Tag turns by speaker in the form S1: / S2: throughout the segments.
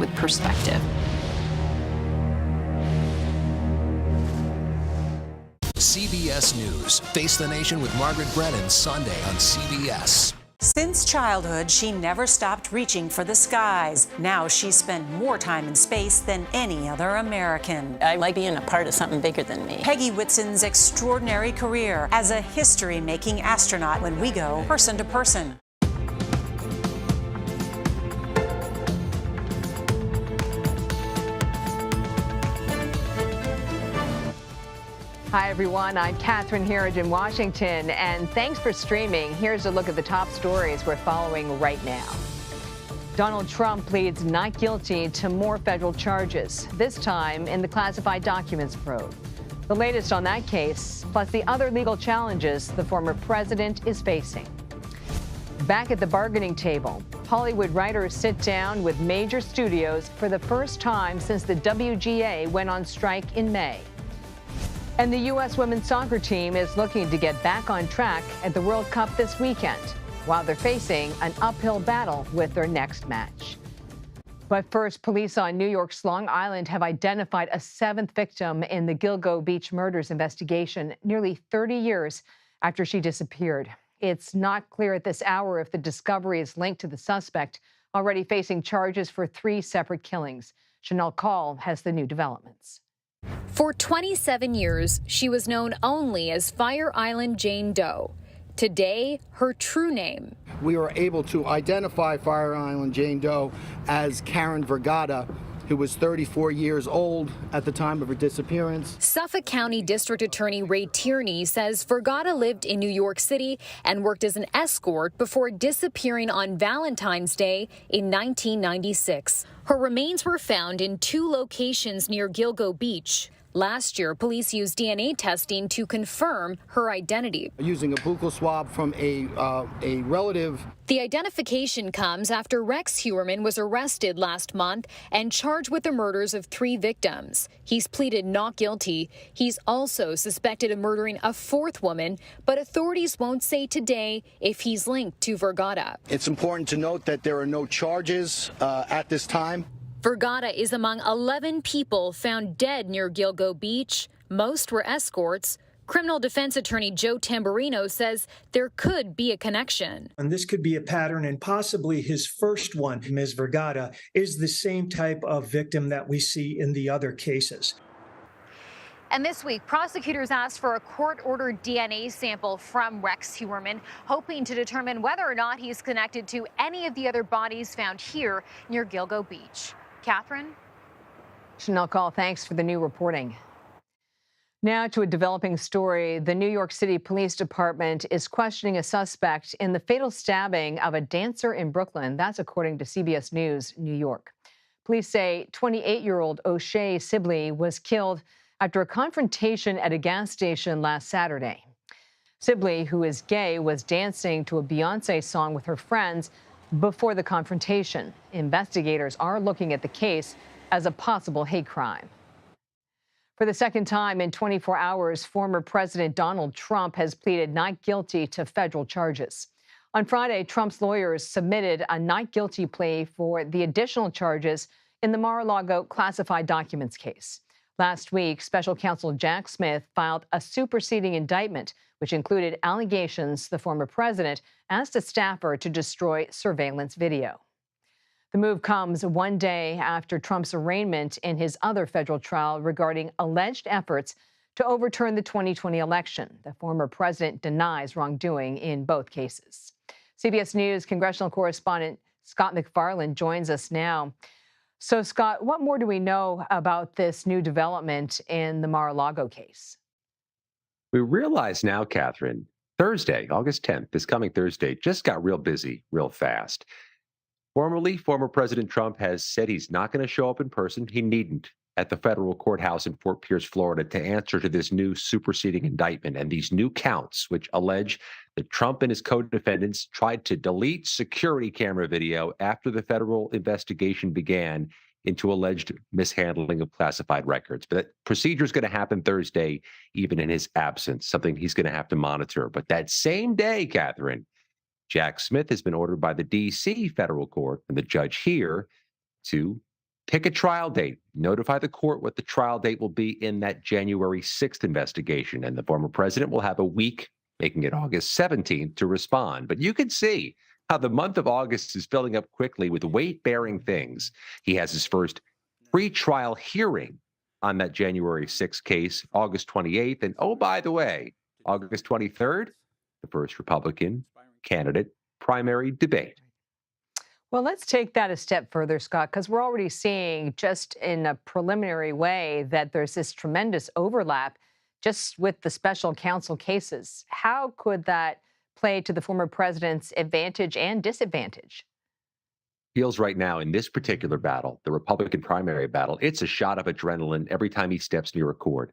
S1: with perspective.
S2: CBS News. Face the Nation with Margaret Brennan, Sunday on CBS.
S3: Since childhood, she never stopped reaching for the skies. Now she's spent more time in space than any other American.
S4: I like being a part of something bigger than me.
S3: Peggy Whitson's extraordinary career as a history-making astronaut when we go person to person.
S5: Hi, everyone. I'm Catherine Herridge in Washington, and thanks for streaming. Here's a look at the top stories we're following right now. Donald Trump pleads not guilty to more federal charges, this time in the classified documents probe. The latest on that case, plus the other legal challenges the former president is facing. Back at the bargaining table, Hollywood writers sit down with major studios for the first time since the WGA went on strike in May. And the U.S. women's soccer team is looking to get back on track at the World Cup this weekend, while they're facing an uphill battle with their next match. But first, police on New York's Long Island have identified a seventh victim in the Gilgo Beach murders investigation nearly 30 years after she disappeared. It's not clear at this hour if the discovery is linked to the suspect, already facing charges for 3 separate killings. Chanel Call has the new developments.
S6: For 27 years, she was known only as Fire Island Jane Doe. Today, her true name.
S7: We were able to identify Fire Island Jane Doe as Karen Vergata, who was 34 years old at the time of her disappearance.
S6: Suffolk County District Attorney Ray Tierney says Vergata lived in New York City and worked as an escort before disappearing on Valentine's Day in 1996. Her remains were found in 2 locations near Gilgo Beach. Last year, police used DNA testing to confirm her identity.
S7: Using a buccal swab from a relative.
S6: The identification comes after Rex Heuermann was arrested last month and charged with the murders of 3 victims. He's pleaded not guilty. He's also suspected of murdering a 4th woman, but authorities won't say today if he's linked to Vergata.
S7: It's important to note that there are no charges at this time.
S6: Vergata is among 11 people found dead near Gilgo Beach. Most were escorts. Criminal defense attorney Joe Tamburino says there could be a connection.
S8: And this could be a pattern, and possibly his first one, Ms. Vergata, is the same type of victim that we see in the other cases.
S6: And this week, prosecutors asked for a court-ordered DNA sample from Rex Heuermann, hoping to determine whether or not he's connected to any of the other bodies found here near Gilgo Beach. Catherine?
S5: Chanel Call, thanks for the new reporting. Now to a developing story. The New York City Police Department is questioning a suspect in the fatal stabbing of a dancer in Brooklyn. That's according to CBS News New York. Police say 28-year-old O'Shea Sibley was killed after a confrontation at a gas station last Saturday. Sibley, who is gay, was dancing to a Beyoncé song with her friends before the confrontation. Investigators are looking at the case as a possible hate crime. For the second time in 24 hours, former President Donald Trump has pleaded not guilty to federal charges. On Friday, Trump's lawyers submitted a not guilty plea for the additional charges in the Mar-a-Lago classified documents case. Last week, special counsel Jack Smith filed a superseding indictment, which included allegations the former president asked a staffer to destroy surveillance video. The move comes one day after Trump's arraignment in his other federal trial regarding alleged efforts to overturn the 2020 election. The former president denies wrongdoing in both cases. CBS News congressional correspondent Scott McFarland joins us now. So, Scott, what more do we know about this new development in the Mar-a-Lago case?
S9: We realize now, Catherine, Thursday, August 10th, this coming Thursday, just got real busy real fast. Former President Trump has said he's not going to show up in person. He needn't at the federal courthouse in Fort Pierce, Florida, to answer to this new superseding indictment and these new counts, which allege that Trump and his co-defendants tried to delete security camera video after the federal investigation began into alleged mishandling of classified records. But that procedure is going to happen Thursday, even in his absence, something he's going to have to monitor. But that same day, Catherine, Jack Smith has been ordered by the D.C. federal court and the judge here to pick a trial date, notify the court what the trial date will be in that January 6th investigation, and the former president will have a week, making it August 17th, to respond. But you can see how the month of August is filling up quickly with weight-bearing things. He has his first pre-trial hearing on that January 6th case, August 28th. And oh, by the way, August 23rd, the first Republican candidate primary debate.
S5: Well, let's take that a step further, Scott, because we're already seeing just in a preliminary way that there's this tremendous overlap just with the special counsel cases. How could that play to the former president's advantage and disadvantage?
S9: Feels right now in this particular battle, the Republican primary battle, it's a shot of adrenaline every time he steps near a court.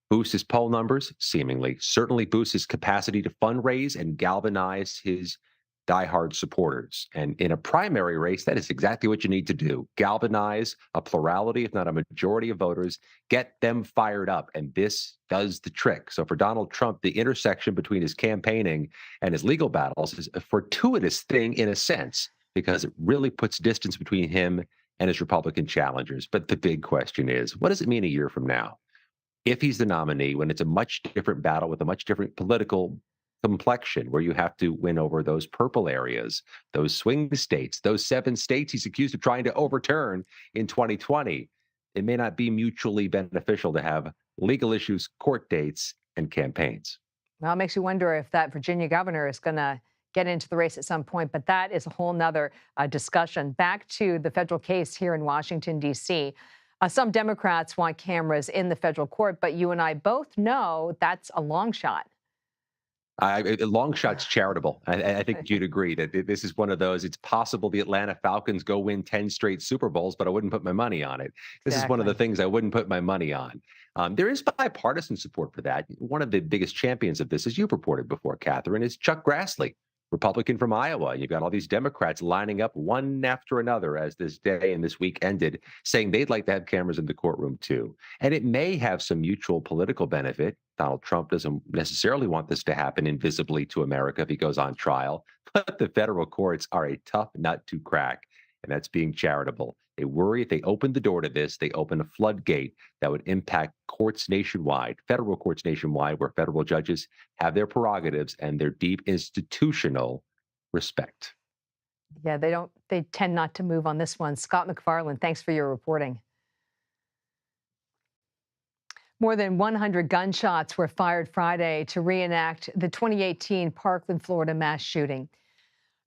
S9: Boosts his poll numbers, seemingly, certainly boosts his capacity to fundraise and galvanize his diehard supporters. And in a primary race, that is exactly what you need to do. Galvanize a plurality, if not a majority of voters, get them fired up. And this does the trick. So for Donald Trump, the intersection between his campaigning and his legal battles is a fortuitous thing in a sense, because it really puts distance between him and his Republican challengers. But the big question is, what does it mean a year from now? If he's the nominee, when it's a much different battle with a much different political complexion, where you have to win over those purple areas, those swing states, those 7 states he's accused of trying to overturn in 2020, it may not be mutually beneficial to have legal issues, court dates, and campaigns.
S5: Well, it makes you wonder if that Virginia governor is going to get into the race at some point, but that is a whole nother discussion. Back to the federal case here in Washington, D.C. Some Democrats want cameras in the federal court, but you and I both know that's a long shot.
S9: Long shot's charitable. I think you'd agree that this is one of those, it's possible the Atlanta Falcons go win 10 straight Super Bowls, but I wouldn't put my money on it. This is one of the things I wouldn't put my money on. There is bipartisan support for that. One of the biggest champions of this, as you've reported before, Catherine, is Chuck Grassley, Republican from Iowa. You've got all these Democrats lining up one after another as this day and this week ended, saying they'd like to have cameras in the courtroom too. And it may have some mutual political benefit. Donald Trump doesn't necessarily want this to happen invisibly to America if he goes on trial, but the federal courts are a tough nut to crack, and that's being charitable. They worry if they open the door to this, they open a floodgate that would impact courts nationwide, federal courts nationwide, where federal judges have their prerogatives and their deep institutional respect.
S5: Yeah, they tend not to move on this one. Scott McFarland, thanks for your reporting. More than 100 gunshots were fired Friday to reenact the 2018 Parkland, Florida mass shooting.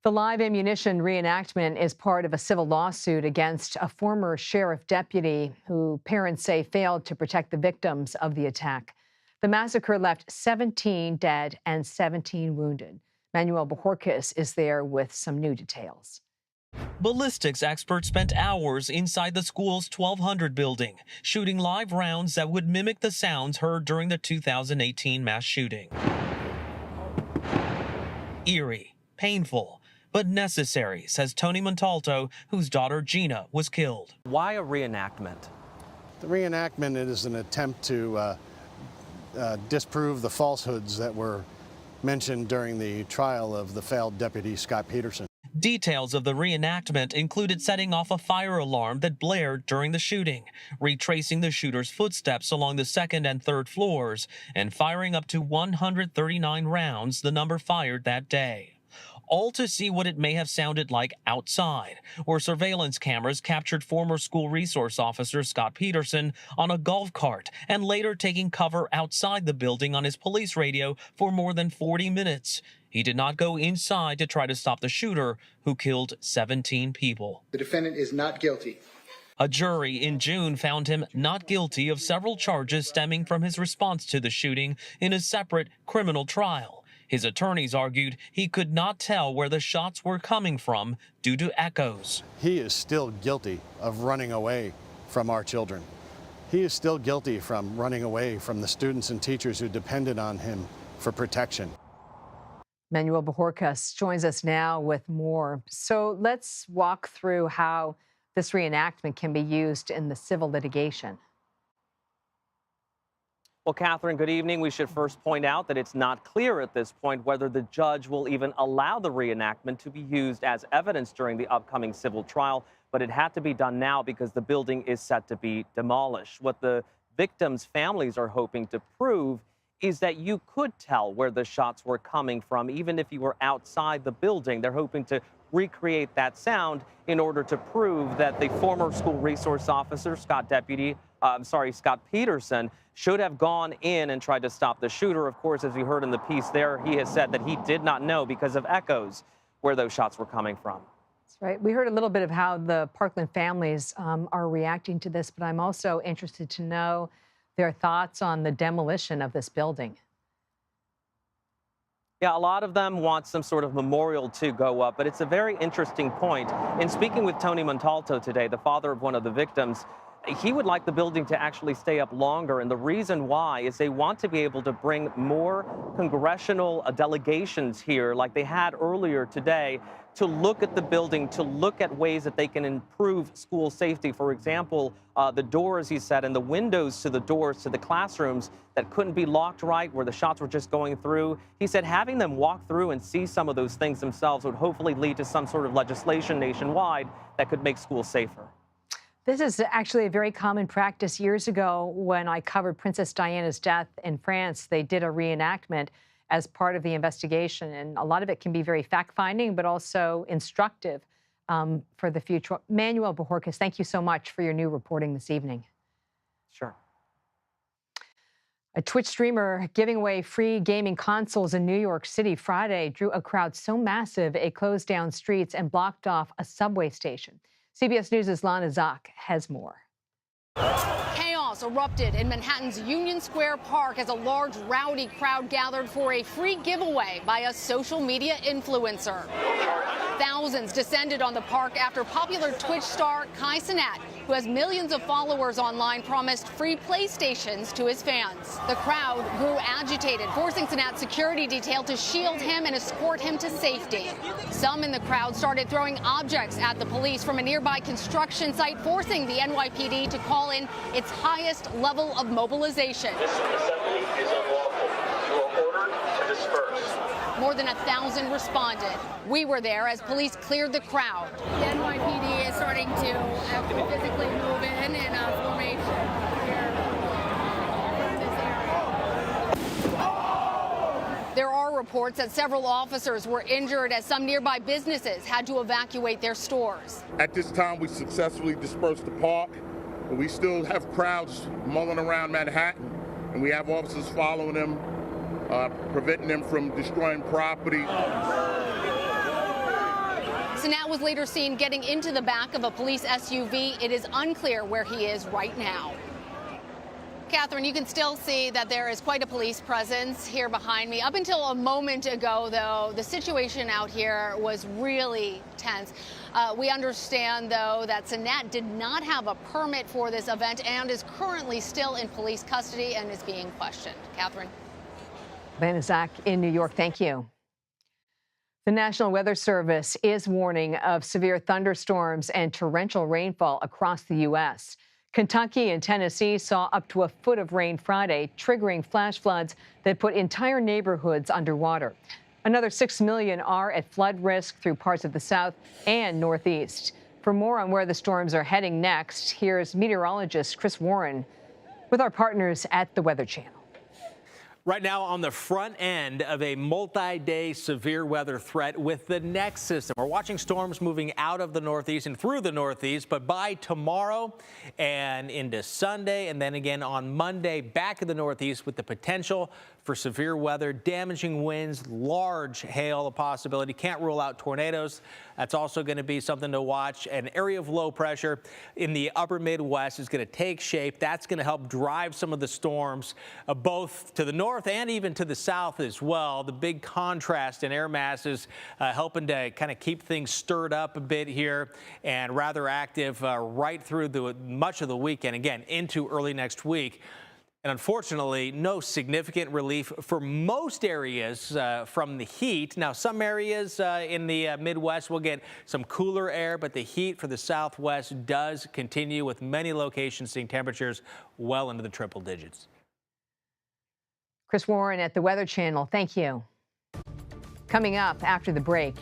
S5: The live ammunition reenactment is part of a civil lawsuit against a former sheriff deputy who parents say failed to protect the victims of the attack. The massacre left 17 dead and 17 wounded. Manuel Bojorquez is there with some new details.
S1: Ballistics experts spent hours inside the school's 1200 building, shooting live rounds that would mimic the sounds heard during the 2018 mass shooting. Eerie, painful, but necessary, says Tony Montalto, whose daughter Gina was killed.
S10: Why a reenactment?
S11: The reenactment is an attempt to disprove the falsehoods that were mentioned during the trial of the failed deputy Scott Peterson.
S1: Details of the reenactment included setting off a fire alarm that blared during the shooting, retracing the shooter's footsteps along the 2nd and 3rd floors, and firing up to 139 rounds, the number fired that day. All to see what it may have sounded like outside, where surveillance cameras captured former school resource officer Scott Peterson on a golf cart and later taking cover outside the building on his police radio for more than 40 minutes. He did not go inside to try to stop the shooter, who killed 17 people.
S12: The defendant is not guilty.
S1: A jury in June found him not guilty of several charges stemming from his response to the shooting in a separate criminal trial. His attorneys argued he could not tell where the shots were coming from due to echoes.
S11: He is still guilty of running away from our children. He is still guilty from running away from the students and teachers who depended on him for protection.
S5: Manuel Bojorquez joins us now with more. So let's walk through how this reenactment can be used in the civil litigation.
S10: Well, Catherine, good evening. We should first point out that it's not clear at this point whether the judge will even allow the reenactment to be used as evidence during the upcoming civil trial. but it had to be done now because the building is set to be demolished. What the victims' families are hoping to prove is that you could tell where the shots were coming from, even if you were outside the building. They're hoping to recreate that sound in order to prove that the former school resource officer, Scott Peterson, should have gone in and tried to stop the shooter. Of course, as you heard in the piece there, he has said that he did not know because of echoes where those shots were coming from.
S5: That's right. We heard a little bit of how the Parkland families are reacting to this, but I'm also interested to know their thoughts on the demolition of this building.
S10: Yeah, a lot of them want some sort of memorial to go up, but it's a very interesting point. In speaking with Tony Montalto today, the father of one of the victims, he would like the building to actually stay up longer. And the reason why is they want to be able to bring more congressional delegations here like they had earlier today to look at the building, to look at ways that they can improve school safety. For example, the doors, he said, and the windows to the doors to the classrooms that couldn't be locked right, where the shots were just going through. He said having them walk through and see some of those things themselves would hopefully lead to some sort of legislation nationwide that could make schools safer.
S5: This is actually a very common practice. Years ago, when I covered Princess Diana's death in France, they did a reenactment as part of the investigation. And a lot of it can be very fact-finding, but also instructive for the future. Manuel Bojorquez, thank you so much for your new reporting this evening.
S10: Sure.
S5: A Twitch streamer giving away free gaming consoles in New York City Friday drew a crowd so massive it closed down streets and blocked off a subway station. CBS News' Lana Zak has more.
S12: Chaos erupted in Manhattan's Union Square Park as a large, rowdy crowd gathered for a free giveaway by a social media influencer. Thousands descended on the park after popular Twitch star Kai Cenat, who has millions of followers online, promised free PlayStations to his fans. The crowd grew agitated, forcing Cenat's security detail to shield him and escort him to safety. Some in the crowd started throwing objects at the police from a nearby construction site, forcing the NYPD to call in its highest level of mobilization.
S13: This assembly is unlawful. You are ordered to disperse.
S12: More than 1,000 responded. We were there as police cleared the crowd.
S14: The NYPD is starting to physically move in formation here in this area.
S12: There are reports that several officers were injured as some nearby businesses had to evacuate their stores.
S15: At this time, we successfully dispersed the park, but we still have crowds mulling around Manhattan, and we have officers following them, preventing them from destroying property.
S12: Cenat was later seen getting into the back of a police SUV. It is unclear where he is right now. Catherine, you can still see that there is quite a police presence here behind me. Up until a moment ago, though, the situation out here was really tense. We understand, though, that Cenat did not have a permit for this event and is currently still in police custody and is being questioned. Catherine.
S5: Lana Zak in New York, thank you. The National Weather Service is warning of severe thunderstorms and torrential rainfall across the U.S. Kentucky and Tennessee saw up to a foot of rain Friday, triggering flash floods that put entire neighborhoods underwater. Another 6 million are at flood risk through parts of the South and Northeast. For more on where the storms are heading next, here's meteorologist Chris Warren with our partners at the Weather Channel.
S16: Right now on the front end of a multi-day severe weather threat with the next system. We're watching storms moving out of the Northeast and through the Northeast, but by tomorrow and into Sunday and then again on Monday, back in the Northeast with the potential for severe weather, damaging winds, large hail, a possibility. Can't rule out tornadoes. That's also going to be something to watch. An area of low pressure in the upper Midwest is going to take shape. That's going to help drive some of the storms both to the north and even to the south as well. The big contrast in air masses helping to kind of keep things stirred up a bit here and rather active right through much of the weekend, again, into early next week. And unfortunately, no significant relief for most areas from the heat. Now, some areas in the Midwest will get some cooler air, but the heat for the Southwest does continue, with many locations seeing temperatures well into the triple digits.
S5: Chris Warren at the Weather Channel, thank you. Coming up after the break,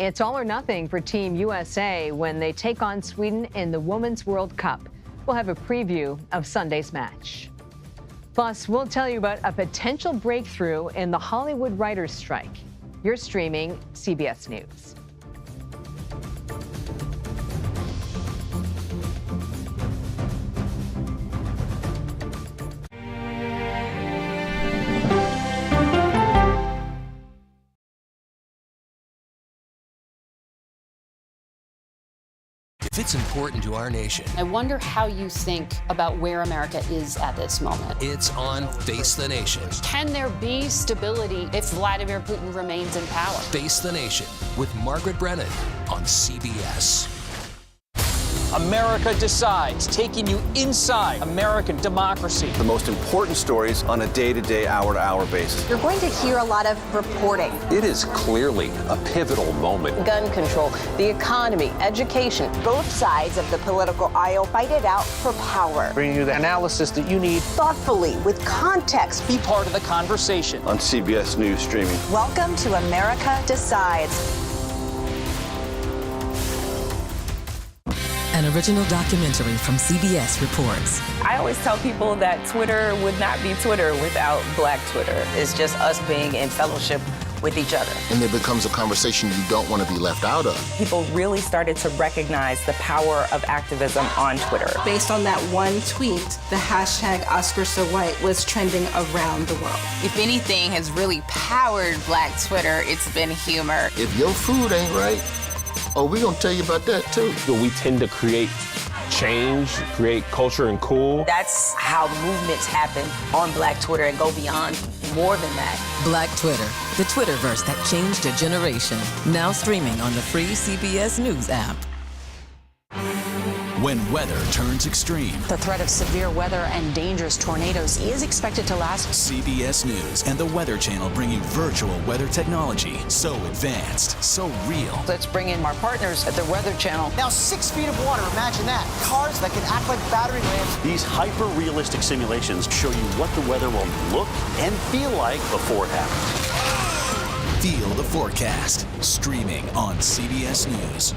S5: it's all or nothing for Team USA when they take on Sweden in the Women's World Cup. We'll have a preview of Sunday's match. Plus, we'll tell you about a potential breakthrough in the Hollywood writers' strike. You're streaming CBS News.
S2: If it's important to our nation,
S17: I wonder how you think about where America is at this moment.
S2: it's on Face the Nation.
S17: Can there be stability if Vladimir Putin remains in power?
S2: Face the Nation with Margaret Brennan on CBS.
S18: America Decides, taking you inside American democracy.
S19: The most important stories on a day-to-day, hour-to-hour basis.
S20: You're going to hear a lot of reporting.
S19: It is clearly a pivotal moment.
S4: Gun control, the economy, education.
S20: Both sides of the political aisle fight it out for power.
S18: Bringing you the analysis that you need.
S20: Thoughtfully, with context.
S18: Be part of the conversation.
S19: On CBS News Streaming.
S20: Welcome to America Decides.
S21: An original documentary from CBS reports.
S4: I always tell people that Twitter would not be Twitter without Black Twitter. It's just us being in fellowship with each other.
S22: And it becomes a conversation you don't want to be left out of.
S4: People really started to recognize the power of activism on Twitter.
S23: Based on that one tweet, the hashtag Oscar So White was trending around the world.
S24: If anything has really powered Black Twitter, it's been humor.
S22: If your food ain't right, oh, we're going to tell you about that, too.
S25: We tend to create change, create culture and cool.
S4: That's how movements happen on Black Twitter and go beyond more than that.
S21: Black Twitter, the Twitterverse that changed a generation. Now streaming on the free CBS News app.
S26: When weather turns extreme,
S3: The threat of severe weather and dangerous tornadoes is expected to last.
S26: CBS News and the Weather Channel bring you virtual weather technology so advanced, so real.
S4: Let's bring in our partners at the Weather Channel.
S27: Now 6 feet of water, imagine that. Cars that can act like battering rams.
S28: These hyper-realistic simulations show you what the weather will look and feel like before it happens.
S26: Feel the forecast, streaming on CBS News.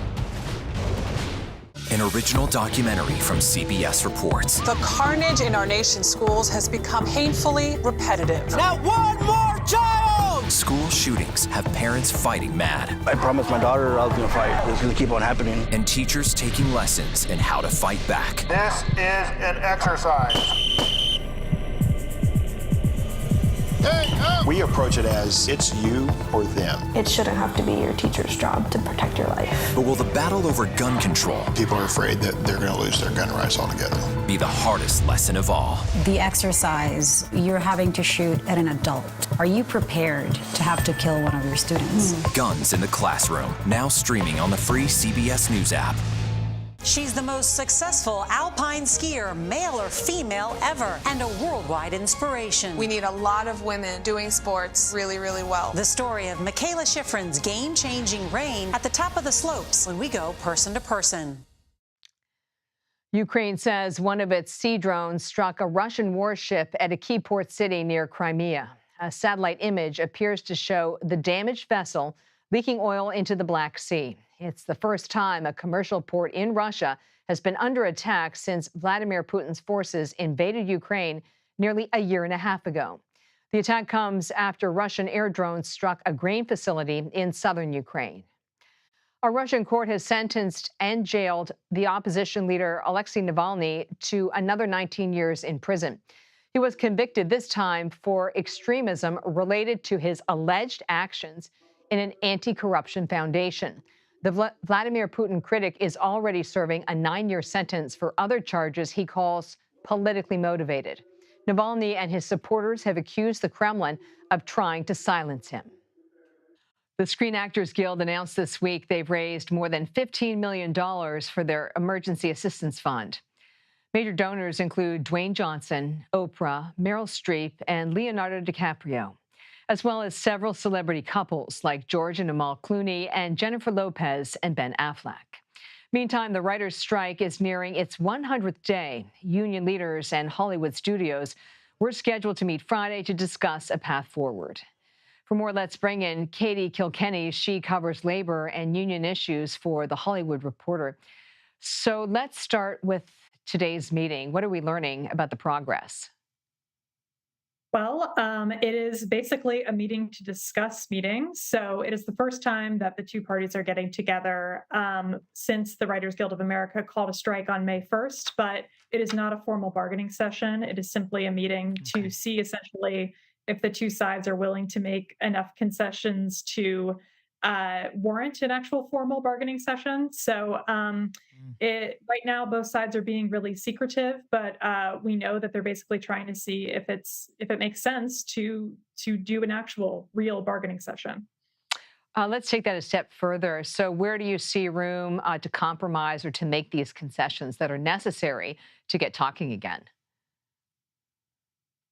S29: An original documentary from CBS reports.
S30: The carnage in our nation's schools has become painfully repetitive.
S27: Not one more child!
S29: School shootings have parents fighting mad.
S28: I promised my daughter I was going to fight. It's going to keep on happening.
S29: And teachers taking lessons in how to fight back.
S15: This is an exercise.
S19: We approach it as it's you or them.
S31: It shouldn't have to be your teacher's job to protect your life.
S29: But will the battle over gun control,
S22: People are afraid that they're going to lose their gun rights altogether.
S29: be the hardest lesson of all?
S32: The exercise, you're having to shoot at an adult. Are you prepared to have to kill one of your students?
S29: Guns in the Classroom, now streaming on the free CBS News app.
S3: She's the most successful alpine skier, male or female, ever, and a worldwide inspiration.
S14: We need a lot of women doing sports really, really well.
S3: The story of Michaela Schifrin's game-changing reign at the top of the slopes when we go person to person.
S5: Ukraine says one of its sea drones struck a Russian warship at a key port city near Crimea. A satellite image appears to show the damaged vessel leaking oil into the Black Sea. It's the first time a commercial port in Russia has been under attack since Vladimir Putin's forces invaded Ukraine nearly a year and a half ago. The attack comes after Russian air drones struck a grain facility in southern Ukraine. A Russian court has sentenced and jailed the opposition leader Alexey Navalny to another 19 years in prison. He was convicted this time for extremism related to his alleged actions in an anti-corruption foundation. The Vladimir Putin critic is already serving a 9-year sentence for other charges he calls politically motivated. Navalny and his supporters have accused the Kremlin of trying to silence him. The Screen Actors Guild announced this week they've raised more than $15 million for their emergency assistance fund. Major donors include Dwayne Johnson, Oprah, Meryl Streep, and Leonardo DiCaprio, as well as several celebrity couples like George and Amal Clooney and Jennifer Lopez and Ben Affleck. Meantime, the writers' strike is nearing its 100th day. Union leaders and Hollywood studios were scheduled to meet Friday to discuss a path forward. For more, let's bring in Katie Kilkenny. She covers labor and union issues for The Hollywood Reporter. So let's start with today's meeting. What are we learning about the progress?
S1: Well, it is basically a meeting to discuss meetings. So it is the first time that the two parties are getting together since the Writers Guild of America called a strike on May 1st. But it is not a formal bargaining session. It is simply a meeting to see essentially if the two sides are willing to make enough concessions to warrant an actual formal bargaining session. So right now, both sides are being really secretive, but we know that they're basically trying to see if it makes sense to do an actual real bargaining session.
S5: Let's take that a step further. So where do you see room to compromise or to make these concessions that are necessary to get talking again?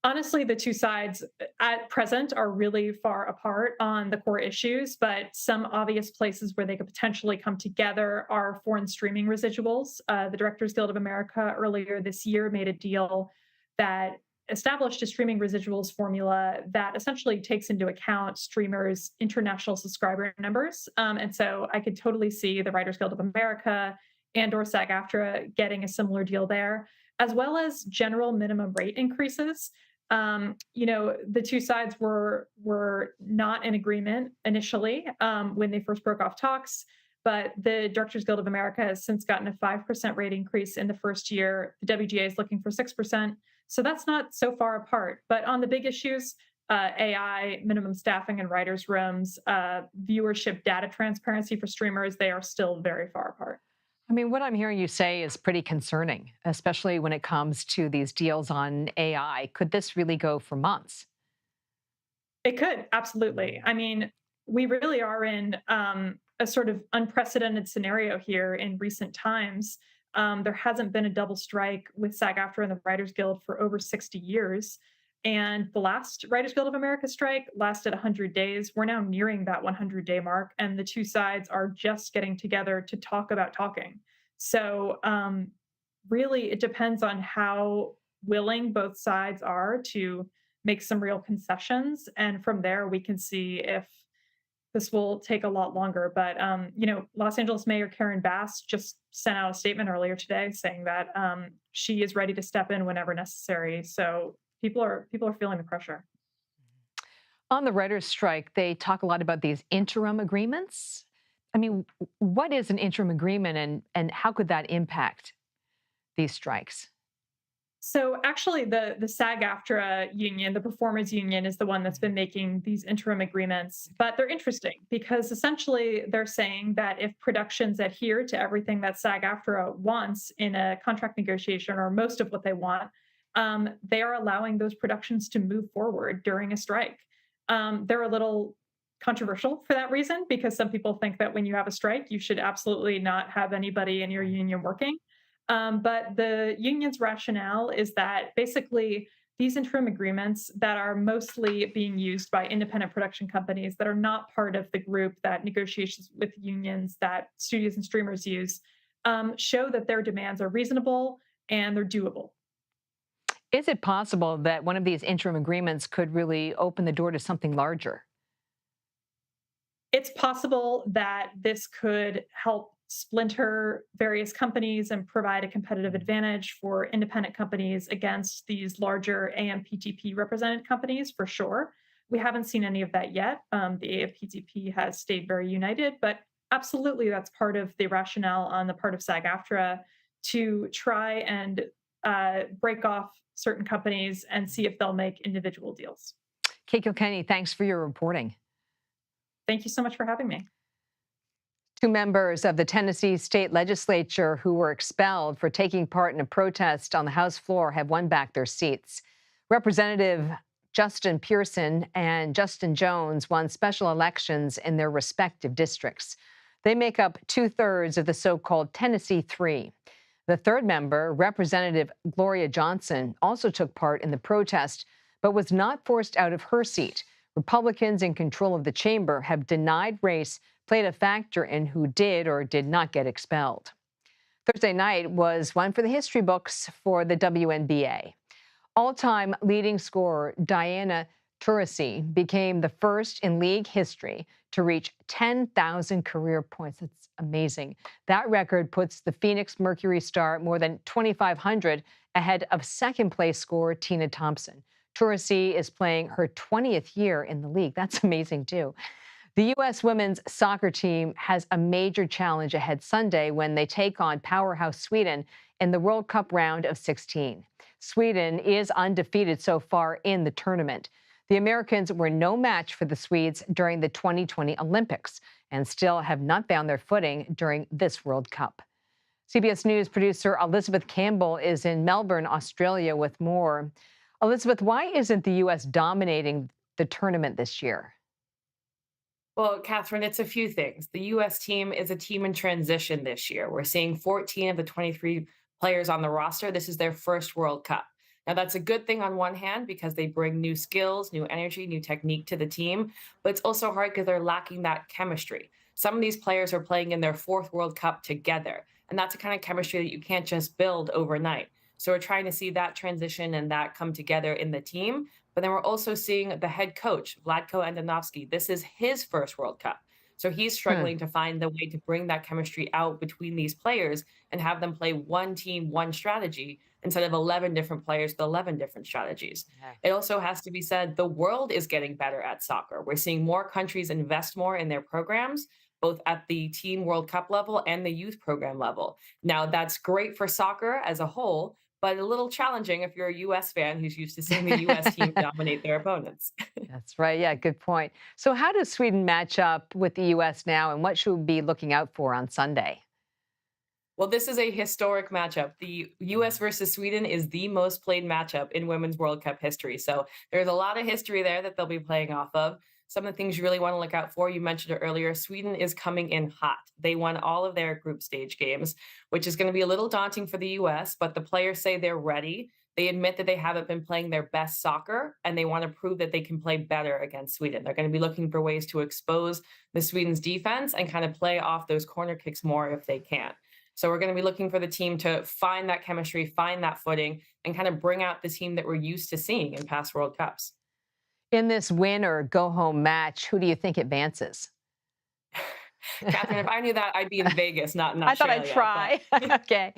S1: Honestly, the two sides at present are really far apart on the core issues, but some obvious places where they could potentially come together are foreign streaming residuals. The Directors Guild of America earlier this year made a deal that established a streaming residuals formula that essentially takes into account streamers' international subscriber numbers. And so I could totally see the Writers Guild of America and/or SAG-AFTRA getting a similar deal there, as well as general minimum rate increases. The two sides were not in agreement initially when they first broke off talks, but the Directors Guild of America has since gotten a 5% rate increase in the first year. The WGA is looking for 6%. So that's not so far apart. But on the big issues, AI, minimum staffing in writers' rooms, viewership data transparency for streamers, they are still very far apart.
S5: I mean, what I'm hearing you say is pretty concerning, especially when it comes to these deals on AI. Could this really go for months?
S1: It could, absolutely. I mean, we really are in a sort of unprecedented scenario here in recent times. There hasn't been a double strike with SAG-AFTRA and the Writers Guild for over 60 years. And the last Writers Guild of America strike lasted 100 days. We're now nearing that 100-day mark, and the two sides are just getting together to talk about talking. So really, it depends on how willing both sides are to make some real concessions. And from there, we can see if this will take a lot longer. But, Los Angeles Mayor Karen Bass just sent out a statement earlier today saying that she is ready to step in whenever necessary. So people are feeling the pressure.
S5: On the writers' strike, they talk a lot about these interim agreements. I mean, what is an interim agreement and how could that impact these strikes?
S1: So actually, the SAG-AFTRA union, the performers union, is the one that's been making these interim agreements. But they're interesting because essentially they're saying that if productions adhere to everything that SAG-AFTRA wants in a contract negotiation, or most of what they want, they are allowing those productions to move forward during a strike. They're a little controversial for that reason, because some people think that when you have a strike, you should absolutely not have anybody in your union working. But the union's rationale is that basically these interim agreements that are mostly being used by independent production companies that are not part of the group that negotiations with unions that studios and streamers use show that their demands are reasonable and they're doable.
S5: Is it possible that one of these interim agreements could really open the door to something larger?
S1: It's possible that this could help splinter various companies and provide a competitive advantage for independent companies against these larger AMPTP represented companies, for sure. We haven't seen any of that yet. The AMPTP has stayed very united, but absolutely that's part of the rationale on the part of SAG-AFTRA to try and break off certain companies and see if they'll make individual deals.
S5: Kate Kilkenny, thanks for your reporting.
S1: Thank you so much for having me.
S5: Two members of the Tennessee state legislature who were expelled for taking part in a protest on the House floor have won back their seats. Representative Justin Pearson and Justin Jones won special elections in their respective districts. They make up 2/3 of the so-called Tennessee Three. The third member, Representative Gloria Johnson, also took part in the protest, but was not forced out of her seat. Republicans in control of the chamber have denied race played a factor in who did or did not get expelled. Thursday night was one for the history books for the WNBA. All-time leading scorer Diana Turasi became the first in league history to reach 10,000 career points. That's amazing. That record puts the Phoenix Mercury star more than 2,500 ahead of second-place scorer Tina Thompson. Turasi is playing her 20th year in the league. That's amazing, too. The U.S. women's soccer team has a major challenge ahead Sunday when they take on powerhouse Sweden in the World Cup round of 16. Sweden is undefeated so far in the tournament. The Americans were no match for the Swedes during the 2020 Olympics and still have not found their footing during this World Cup. CBS News producer Elizabeth Campbell is in Melbourne, Australia with more. Elizabeth, why isn't the U.S. dominating the tournament this year?
S2: Well, Catherine, it's a few things. The U.S. team is a team in transition this year. We're seeing 14 of the 23 players on the roster. This is their first World Cup. Now, that's a good thing on one hand because they bring new skills, new energy, new technique to the team, but it's also hard because they're lacking that chemistry. Some of these players are playing in their fourth World Cup together, and that's a kind of chemistry that you can't just build overnight. So we're trying to see that transition and that come together in the team. But then we're also seeing the head coach, Vlatko Andonovski. This is his first World Cup. So he's struggling to find the way to bring that chemistry out between these players and have them play one team, one strategy, instead of 11 different players with 11 different strategies. It also has to be said, the world is getting better at soccer. We're seeing more countries invest more in their programs, both at the Team World Cup level and the youth program level. Now, that's great for soccer as a whole, but a little challenging if you're a U.S. fan who's used to seeing the U.S. team dominate their opponents.
S5: That's right. Yeah, good point. So how does Sweden match up with the U.S. now, and what should we be looking out for on Sunday?
S2: Well, this is a historic matchup. The U.S. versus Sweden is the most played matchup in Women's World Cup history. So there's a lot of history there that they'll be playing off of. Some of the things you really want to look out for, you mentioned it earlier, Sweden is coming in hot. They won all of their group stage games, which is going to be a little daunting for the U.S., but the players say they're ready. They admit that they haven't been playing their best soccer, and they want to prove that they can play better against Sweden. They're going to be looking for ways to expose the Sweden's defense and kind of play off those corner kicks more if they can. So we're going to be looking for the team to find that chemistry, find that footing, and kind of bring out the team that we're used to seeing in past World Cups.
S5: In this win or go home match, who do you think advances?
S2: Catherine, if I knew that, I'd be in Vegas, not in Australia.
S5: I thought I'd try. Okay.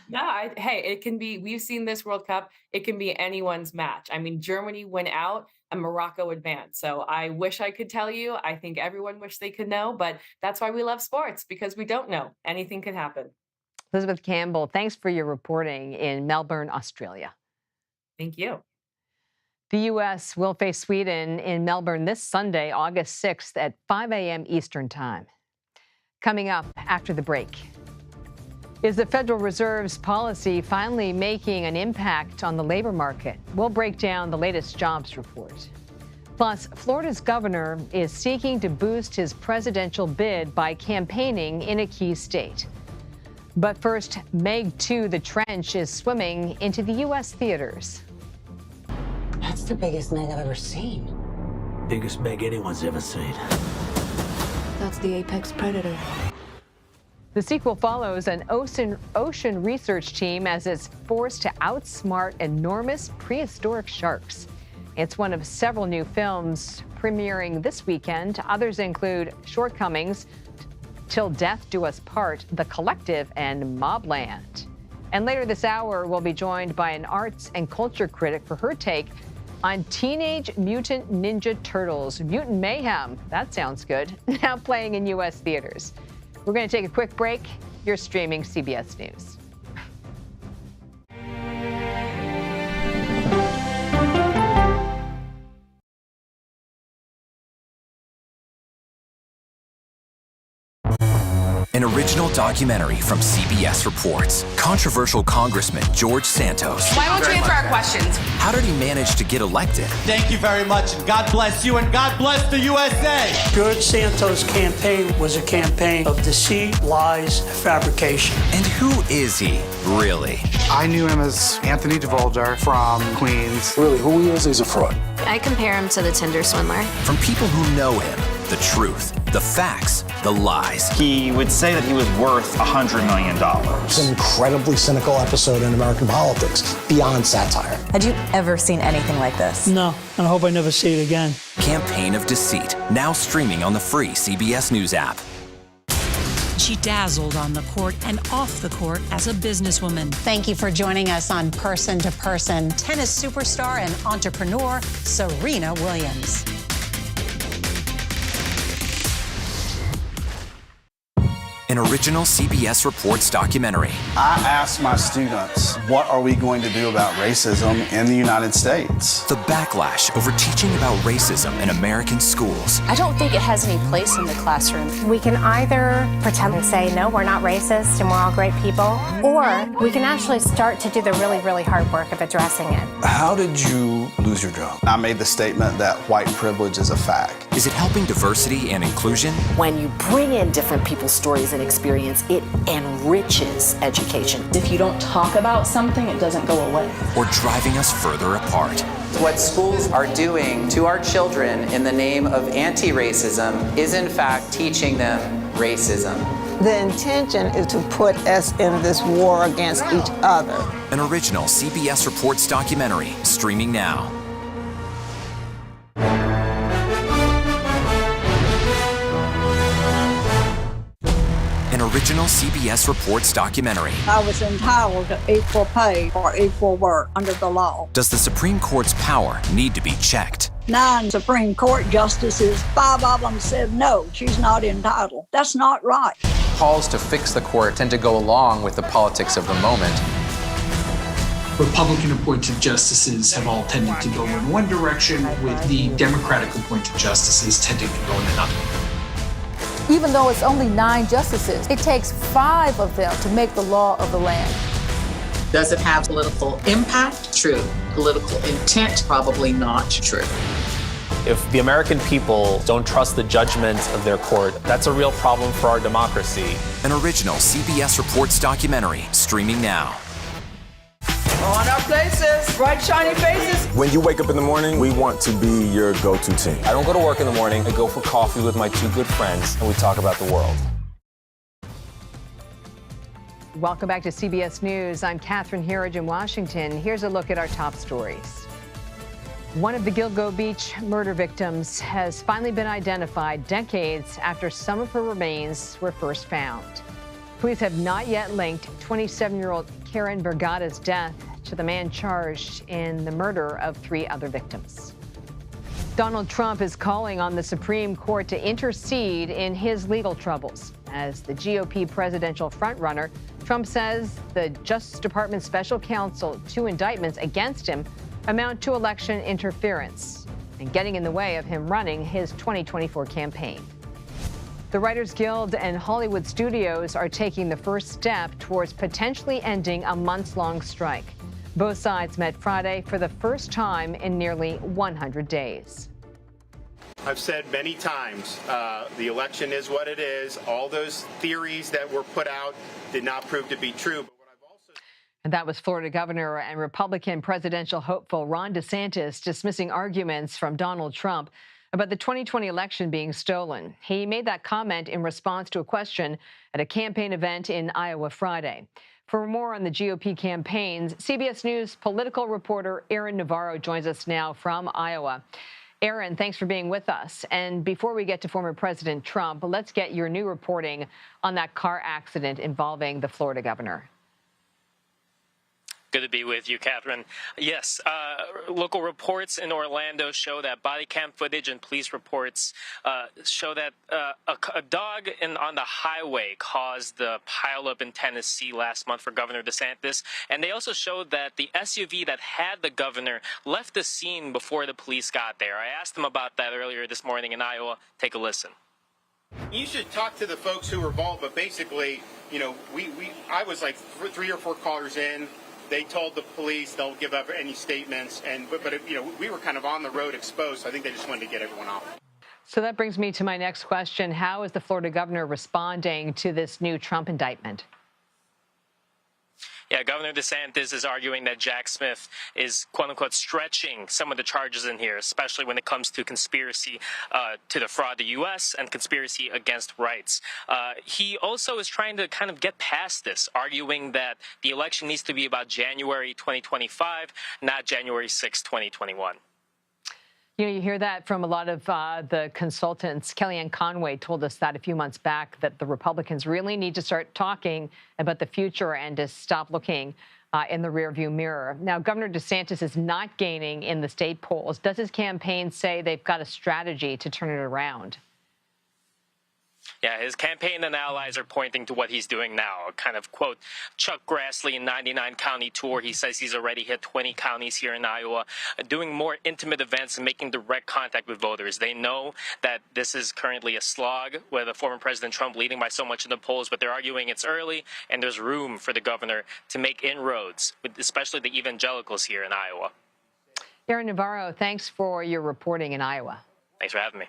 S2: No, hey, it can be, we've seen this World Cup, it can be anyone's match. I mean, Germany went out and Morocco advanced. So I wish I could tell you. I think everyone wished they could know, but that's why we love sports, because we don't know. Anything could happen.
S5: Elizabeth Campbell, thanks for your reporting in Melbourne, Australia.
S2: Thank you.
S5: The U.S. will face Sweden in Melbourne this Sunday, August 6th at 5 a.m. Eastern Time. Coming up after the break. Is the Federal Reserve's policy finally making an impact on the labor market? We'll break down the latest jobs report. Plus, Florida's governor is seeking to boost his presidential bid by campaigning in a key state. But first, Meg 2, The Trench, is swimming into the U.S. theaters.
S6: That's the biggest Meg I've ever seen.
S7: Biggest Meg anyone's ever seen.
S31: That's the apex predator.
S5: The sequel follows an ocean research team as it's forced to outsmart enormous prehistoric sharks. It's one of several new films premiering this weekend. Others include Shortcomings, Till Death Do Us Part, The Collective, and Mobland. And later this hour, we'll be joined by an arts and culture critic for her take on Teenage Mutant Ninja Turtles, Mutant Mayhem. That sounds good. Now playing in U.S. theaters. We're going to take a quick break. You're streaming CBS News.
S29: An original documentary from CBS reports. Controversial Congressman George Santos.
S24: Why won't you answer our questions?
S29: How did he manage to get elected?
S8: Thank you very much, and God bless you, and God bless the USA.
S9: George Santos' campaign was a campaign of deceit, lies, fabrication.
S29: And who is he, really?
S10: I knew him as Anthony DeVolder from Queens.
S22: Really, who he is, he's a fraud.
S31: I compare him to the Tinder swindler.
S29: From people who know him, the truth The facts, the lies.
S4: He would say that he was worth $100 million.
S11: It's an incredibly cynical episode in American politics, beyond satire.
S12: Had you ever seen anything like this?
S9: No, and I hope I never see it again.
S29: Campaign of Deceit, now streaming on the free CBS News app.
S13: She dazzled on the court and off the court as a businesswoman.
S6: Thank you for joining us on Person to Person. Tennis superstar and entrepreneur Serena Williams.
S29: An original CBS Reports documentary.
S10: I asked my students, what are we going to do about racism in the United States?
S29: The backlash over teaching about racism in American schools.
S16: I don't think it has any place in the classroom.
S17: We can either pretend and say, no, we're not racist and we're all great people, or we can actually start to do the really, really hard work of addressing it.
S10: How did you lose your job? I made the statement that white privilege is a fact.
S29: Is it helping diversity and inclusion?
S18: When you bring in different people's stories and experience, it enriches education.
S20: If you don't talk about something, it doesn't go away.
S29: Or driving us further apart?
S21: What schools are doing to our children in the name of anti-racism is in fact teaching them racism.
S23: The intention is to put us in this war against each other.
S29: An original CBS Reports documentary, streaming now. An original CBS Reports documentary.
S23: I was entitled to equal pay for equal work under the law.
S29: Does the Supreme Court's power need to be checked?
S23: 9 Supreme Court justices, 5 of them said no, she's not entitled. That's not right.
S25: Calls to fix the court tend to go along with the politics of the moment.
S26: Republican-appointed justices have all tended to go in one direction, with the Democratic-appointed justices tending to go in another.
S33: Even though it's only 9 justices, it takes 5 of them to make the law of the land.
S34: Does it have political impact? True. Political intent? Probably not true.
S35: If the American people don't trust the judgment of their court, that's a real problem for our democracy.
S29: An original CBS Reports documentary, streaming now.
S36: On our places, bright shiny faces.
S37: When you wake up in the morning, we want to be your go-to team.
S35: I don't go to work in the morning. I go for coffee with my 2 good friends, and we talk about the world.
S5: Welcome back to CBS News. I'm Catherine Herridge in Washington. Here's a look at our top stories. One of the Gilgo Beach murder victims has finally been identified decades after some of her remains were first found. Police have not yet linked 27-year-old Karen Vergata's death to the man charged in the murder of 3 other victims. Donald Trump is calling on the Supreme Court to intercede in his legal troubles. As the GOP presidential frontrunner, Trump says the Justice Department special counsel 2 indictments against him amount to election interference and getting in the way of him running his 2024 campaign. The Writers Guild and Hollywood studios are taking the first step towards potentially ending a months-long strike. Both sides met Friday for the first time in nearly 100 days.
S38: I've said many times, the election is what it is. All those theories that were put out did not prove to be true.
S5: And that was Florida Governor and Republican presidential hopeful Ron DeSantis dismissing arguments from Donald Trump about the 2020 election being stolen. He made that comment in response to a question at a campaign event in Iowa Friday. For more on the GOP campaigns, CBS News political reporter Aaron Navarro joins us now from Iowa. Aaron, thanks for being with us. And before we get to former President Trump, let's get your new reporting on that car accident involving the Florida governor.
S39: Good to be with you, Catherine. Yes, local reports in Orlando show that body cam footage and police reports show that a dog on the highway caused the pileup in Tennessee last month for Governor DeSantis. And they also showed that the SUV that had the governor left the scene before the police got there. I asked them about that earlier this morning in Iowa. Take a listen.
S38: You should talk to the folks who were involved, but basically, you know, I was like 3 or 4 callers in. They told the police they'll give up any statements, but you know, we were kind of on the road exposed. So I think they just wanted to get everyone off.
S5: So that brings me to my next question. How is the Florida governor responding to this new Trump indictment?
S39: Yeah, Governor DeSantis is arguing that Jack Smith is, quote unquote, stretching some of the charges in here, especially when it comes to conspiracy to defraud the U.S. and conspiracy against rights. He also is trying to kind of get past this, arguing that the election needs to be about January 2025, not January 6, 2021.
S5: You hear that from a lot of the consultants. Kellyanne Conway told us that a few months back, that the Republicans really need to start talking about the future and to stop looking in the rearview mirror. Now, Governor DeSantis is not gaining in the state polls. Does his campaign say they've got a strategy to turn it around?
S39: Yeah, his campaign and allies are pointing to what he's doing now. A kind of, quote, Chuck Grassley 99 county tour. He says he's already hit 20 counties here in Iowa, doing more intimate events and making direct contact with voters. They know that this is currently a slog with former President Trump leading by so much in the polls, but they're arguing it's early and there's room for the governor to make inroads, especially the evangelicals here in Iowa.
S5: Aaron Navarro, thanks for your reporting in Iowa.
S39: Thanks for having me.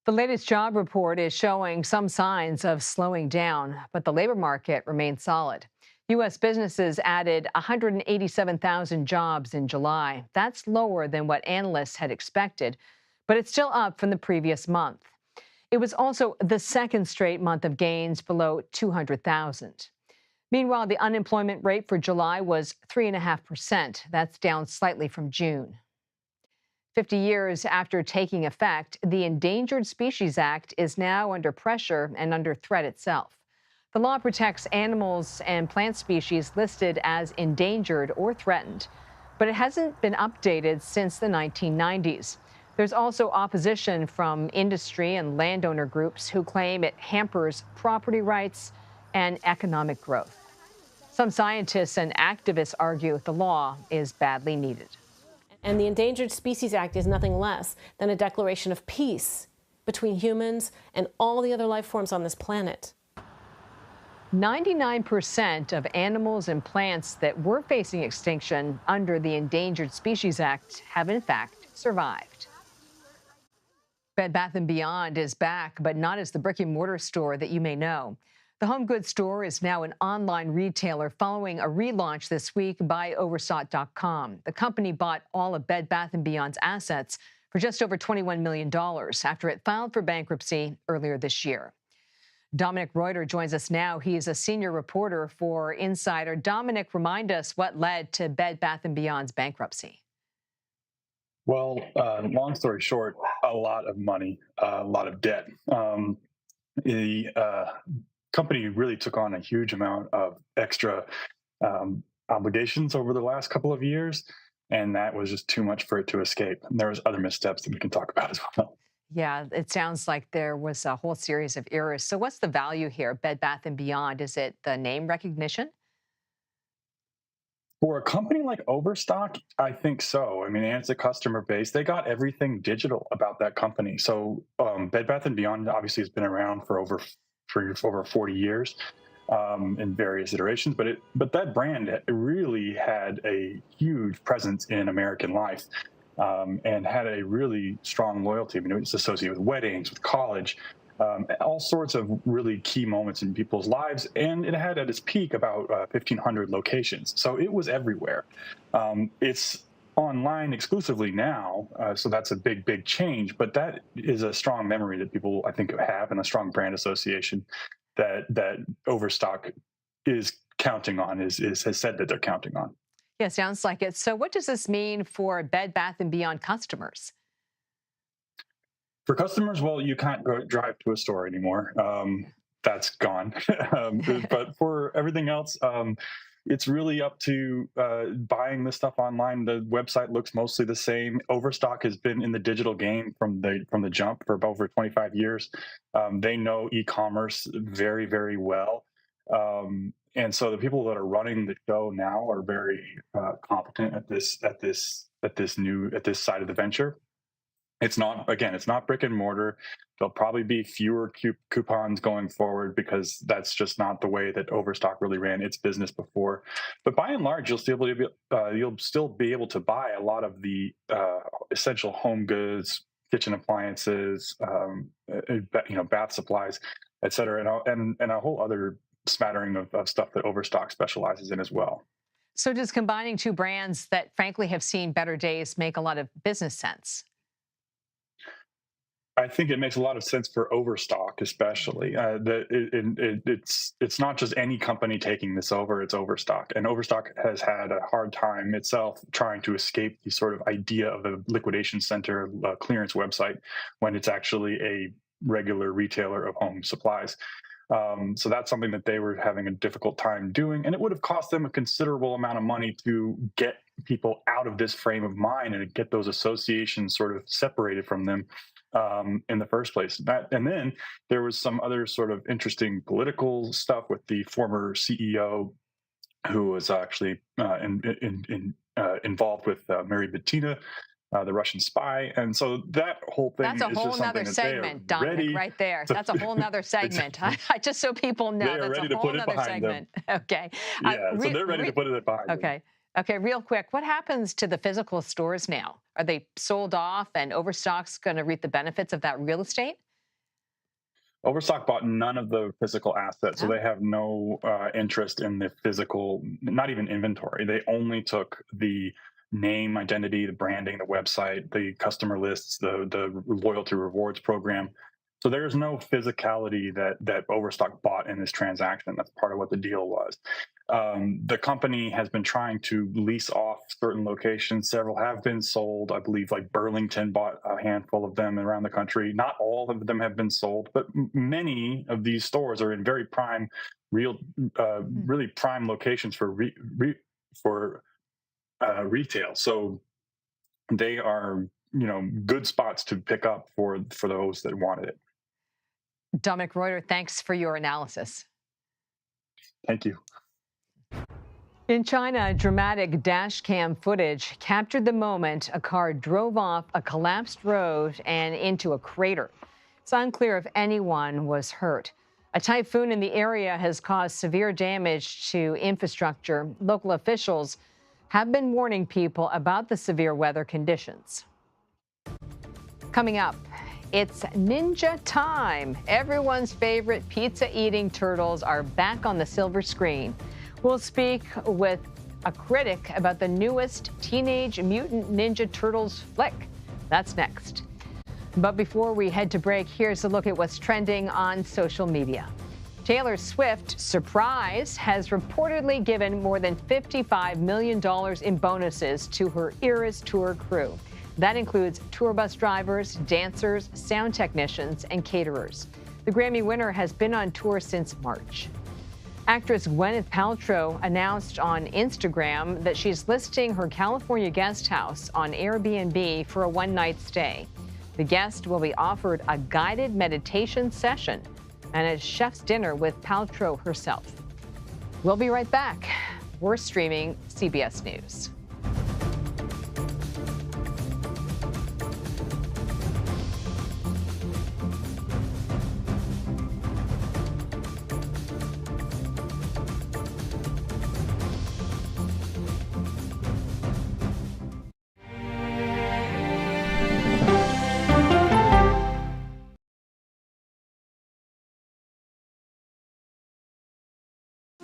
S5: The latest job report is showing some signs of slowing down, but the labor market remains solid. U.S. businesses added 187,000 jobs in July. That's lower than what analysts had expected, but it's still up from the previous month. It was also the second straight month of gains below 200,000. Meanwhile, the unemployment rate for July was 3.5%. That's down slightly from June. 50 years after taking effect, the Endangered Species Act is now under pressure and under threat itself. The law protects animals and plant species listed as endangered or threatened, but it hasn't been updated since the 1990s. There's also opposition from industry and landowner groups who claim it hampers property rights and economic growth. Some scientists and activists argue the law is badly needed.
S1: And the Endangered Species Act is nothing less than a declaration of peace between humans and all the other life forms on this planet.
S5: 99% of animals and plants that were facing extinction under the Endangered Species Act have in fact survived. Bed Bath & Beyond is back, but not as the brick-and-mortar store that you may know. The home goods store is now an online retailer following a relaunch this week by Overstock.com. The company bought all of Bed Bath & Beyond's assets for just over $21 million after it filed for bankruptcy earlier this year. Dominic Reuter joins us now. He is a senior reporter for Insider. Dominic, remind us what led to Bed Bath & Beyond's bankruptcy.
S2: Well, long story short, a lot of money, a lot of debt. The company really took on a huge amount of extra obligations over the last couple of years, and that was just too much for it to escape. And there was other missteps that we can talk about as well.
S5: Yeah, it sounds like there was a whole series of errors. So what's the value here, Bed Bath & Beyond? Is it the name recognition?
S2: For a company like Overstock, I think so. I mean, and it's a customer base. They got everything digital about that company. So Bed Bath & Beyond obviously has been around for over 40 years in various iterations, but that brand really had a huge presence in American life and had a really strong loyalty. I mean, it's associated with weddings, with college, all sorts of really key moments in people's lives, and it had at its peak about 1,500 locations. So it was everywhere. It's online exclusively now, so that's a big change, but that is a strong memory that people, I think, have, and a strong brand association that Overstock is counting on, has said that they're counting on.
S5: Yeah, sounds like it. So what does this mean for Bed Bath & Beyond customers?
S2: For customers, well, you can't drive to a store anymore. That's gone. But for everything else, it's really up to buying the stuff online. The website looks mostly the same. Overstock has been in the digital game from the jump for over 25 years. They know e-commerce very, very well. And so the people that are running the show now are very competent at this side of the venture. It's not brick and mortar. There'll probably be fewer coupons going forward because that's just not the way that Overstock really ran its business before. But by and large, you'll still be able to buy a lot of the essential home goods, kitchen appliances, bath supplies, et cetera, and a whole other smattering of stuff that Overstock specializes in as well.
S5: So does combining two brands that frankly have seen better days make a lot of business sense?
S2: I think it makes a lot of sense for Overstock, especially. It's not just any company taking this over; it's Overstock, and Overstock has had a hard time itself trying to escape the sort of idea of a liquidation center clearance website when it's actually a regular retailer of home supplies. So that's something that they were having a difficult time doing, and it would have cost them a considerable amount of money to get people out of this frame of mind and get those associations sort of separated from them. In the first place. And then there was some other sort of interesting political stuff with the former CEO who was actually involved with Mary Bettina, the Russian spy. And so that whole thing
S5: is just something
S2: that they are
S5: That's a whole nother segment, Dominic, right there. That's a whole nother segment. Just so people know, that's a whole nother segment. Okay.
S2: Yeah, so they're ready to put it behind them.
S5: Okay, real quick, what happens to the physical stores now? Are they sold off and Overstock's going to reap the benefits of that real estate?
S2: Overstock bought none of the physical assets, so they have no interest in the physical, not even inventory. They only took the name, identity, the branding, the website, the customer lists, the loyalty rewards program. So there's no physicality that Overstock bought in this transaction. That's part of what the deal was. The company has been trying to lease off certain locations. Several have been sold. I believe like Burlington bought a handful of them around the country. Not all of them have been sold, but many of these stores are in very prime, really prime locations for retail. So they are, good spots to pick up for those that wanted it.
S5: Dominic Reuter, thanks for your analysis.
S2: Thank you.
S5: In China, dramatic dash cam footage captured the moment a car drove off a collapsed road and into a crater. It's unclear if anyone was hurt. A typhoon in the area has caused severe damage to infrastructure. Local officials have been warning people about the severe weather conditions. Coming up, it's ninja time. Everyone's favorite pizza-eating turtles are back on the silver screen. We'll speak with a critic about the newest Teenage Mutant Ninja Turtles flick. That's next. But before we head to break, here's a look at what's trending on social media. Taylor Swift, surprise, has reportedly given more than $55 million in bonuses to her Eras Tour crew. That includes tour bus drivers, dancers, sound technicians, and caterers. The Grammy winner has been on tour since March. Actress Gwyneth Paltrow announced on Instagram that she's listing her California guest house on Airbnb for a one-night stay. The guest will be offered a guided meditation session and a chef's dinner with Paltrow herself. We'll be right back. We're streaming CBS News.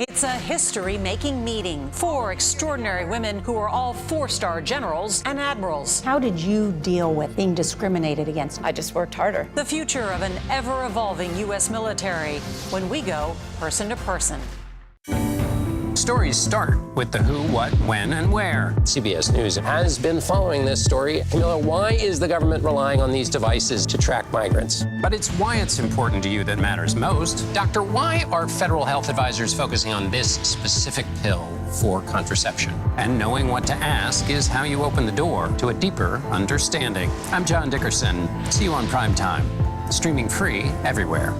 S3: It's a history-making meeting. 4 extraordinary women who are all 4-star generals and admirals.
S4: How did you deal with being discriminated against?
S3: I just worked harder. The future of an ever-evolving U.S. military when we go person to person.
S6: Stories start with the who, what, when, and where.
S7: CBS News has been following this story. Camilla, why is the government relying on these devices to track migrants?
S6: But it's why it's important to you that matters most. Doctor, why are federal health advisors focusing on this specific pill for contraception? And knowing what to ask is how you open the door to a deeper understanding. I'm John Dickerson. See you on Prime Time, streaming free everywhere.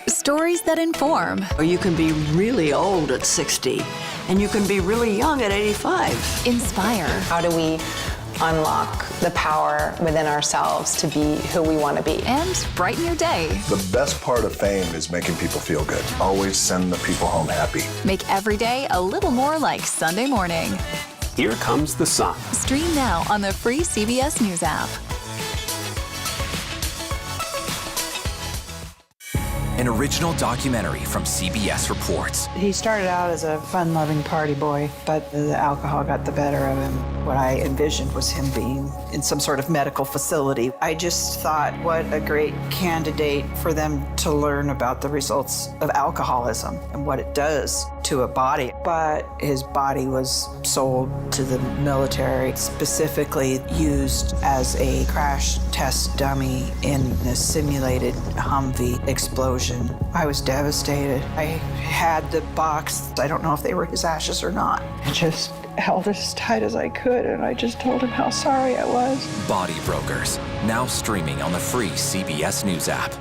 S8: Stories that inform.
S23: You can be really old at 60, and you can be really young at 85.
S8: Inspire.
S9: How do we unlock the power within ourselves to be who we want to be?
S8: And brighten your day.
S11: The best part of fame is making people feel good. Always send the people home happy.
S8: Make every day a little more like Sunday morning.
S12: Here comes the sun.
S8: Stream now on the free CBS News app.
S29: an original documentary from CBS Reports.
S10: He started out as a fun-loving party boy, but the alcohol got the better of him. What I envisioned was him being in some sort of medical facility. I just thought, what a great candidate for them to learn about the results of alcoholism and what it does to a body. But his body was sold to the military, specifically used as a crash test dummy in a simulated Humvee explosion. I was devastated. I had the box. I don't know if they were his ashes or not. I just held it as tight as I could, and I just told him how sorry I was.
S29: Body Brokers, now streaming on the free CBS News app.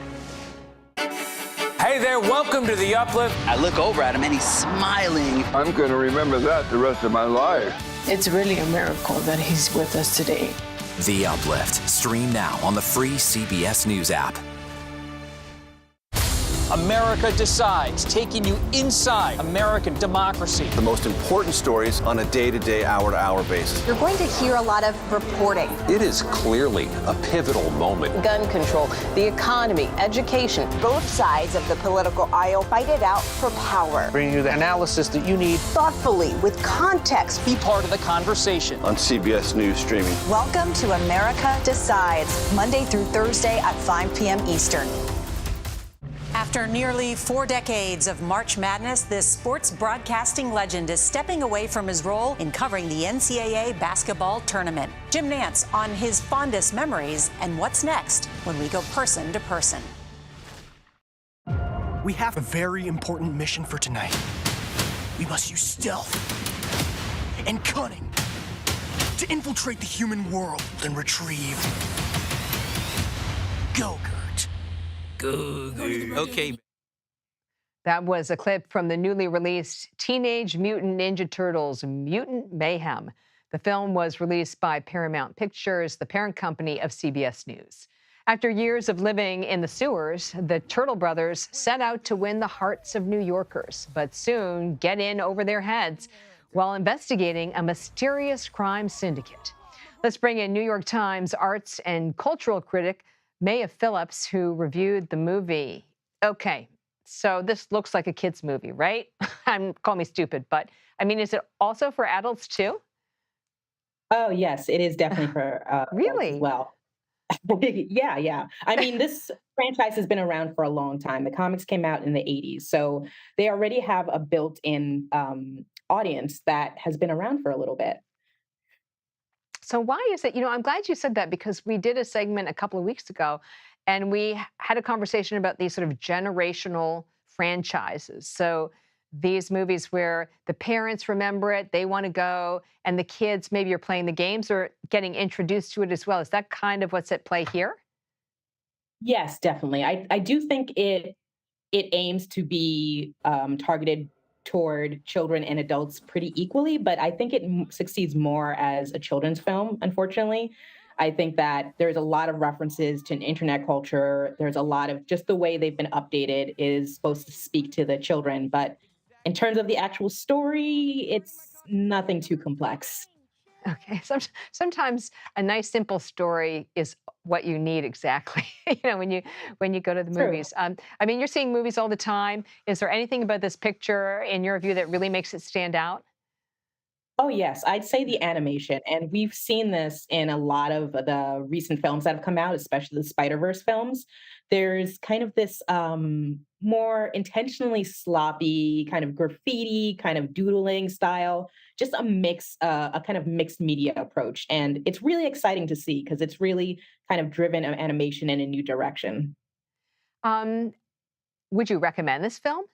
S13: Hey there, welcome to The Uplift.
S14: I look over at him and he's smiling.
S15: I'm going to remember that the rest of my life.
S16: It's really a miracle that he's with us today.
S29: The Uplift, stream now on the free CBS News app.
S13: America Decides, taking you inside American democracy.
S11: The most important stories on a day-to-day, hour-to-hour basis.
S17: You're going to hear a lot of reporting.
S6: It is clearly a pivotal moment.
S17: Gun control, the economy, education.
S18: Both sides of the political aisle fight it out for power.
S13: Bringing you the analysis that you need.
S18: Thoughtfully, with context.
S13: Be part of the conversation.
S11: On CBS News Streaming.
S18: Welcome to America Decides, Monday through Thursday at 5 p.m. Eastern.
S3: After nearly 4 decades of March Madness, this sports broadcasting legend is stepping away from his role in covering the NCAA basketball tournament. Jim Nantz on his fondest memories and what's next when we go person to person.
S19: We have a very important mission for tonight. We must use stealth and cunning to infiltrate the human world and retrieve Gilgo.
S13: Okay.
S5: That was a clip from the newly released Teenage Mutant Ninja Turtles Mutant Mayhem. The film was released by Paramount Pictures, the parent company of CBS News. After years of living in the sewers, the Turtle Brothers set out to win the hearts of New Yorkers, but soon get in over their heads while investigating a mysterious crime syndicate. Let's bring in New York Times arts and cultural critic Maya Phillips, who reviewed the movie. Okay, so this looks like a kid's movie, right? Call me stupid, but I mean, is it also for adults too?
S20: Oh, yes, it is definitely for
S5: really?
S20: As well. Yeah. I mean, this franchise has been around for a long time. The comics came out in the 80s, so they already have a built-in audience that has been around for a little bit.
S5: So why is it, I'm glad you said that, because we did a segment a couple of weeks ago and we had a conversation about these sort of generational franchises. So these movies where the parents remember it, they want to go, and the kids maybe are playing the games or getting introduced to it as well. Is that kind of what's at play here?
S20: Yes, definitely. I do think it aims to be targeted toward children and adults pretty equally, but I think it succeeds more as a children's film, unfortunately. I think that there's a lot of references to internet culture. There's a lot of just the way they've been updated is supposed to speak to the children. But in terms of the actual story, it's nothing too complex.
S5: Okay. Sometimes a nice, simple story is what you need exactly, when you go to the movies. I mean, you're seeing movies all the time. Is there anything about this picture, in your view, that really makes it stand out?
S20: Oh, yes. I'd say the animation. And we've seen this in a lot of the recent films that have come out, especially the Spider-Verse films. There's kind of this more intentionally sloppy kind of graffiti, kind of doodling style, just a kind of mixed media approach. And it's really exciting to see because it's really kind of driven animation in a new direction.
S5: Would you recommend this film?